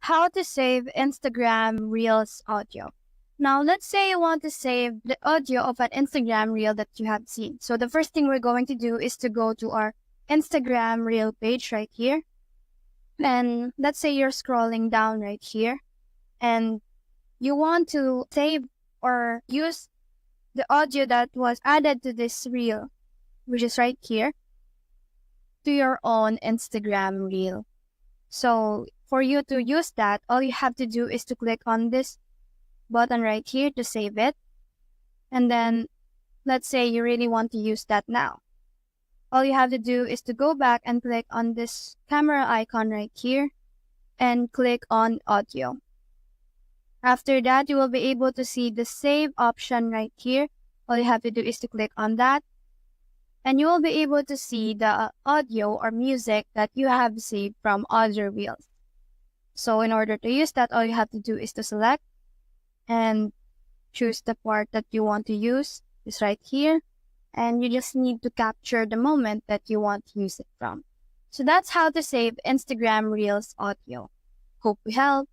how to save Instagram Reels audio. Now, let's say you want to save the audio of an Instagram Reel that you have seen. So the first thing we're going to do is to go to our Instagram Reel page right here. And let's say you're scrolling down right here and you want to save or use the audio that was added to this reel, which is right here, to your own Instagram Reel. So for you to use that, all you have to do is to click on this button right here to save it. And then let's say you really want to use that now. All you have to do is to go back and click on this camera icon right here and click on audio. After that, you will be able to see the save option right here. All you have to do is to click on that. And you will be able to see the audio or music that you have saved from other reels. So in order to use that, all you have to do is to select and choose the part that you want to use. It's right here. And you just need to capture the moment that you want to use it from. So that's how to save Instagram Reels audio. Hope we helped.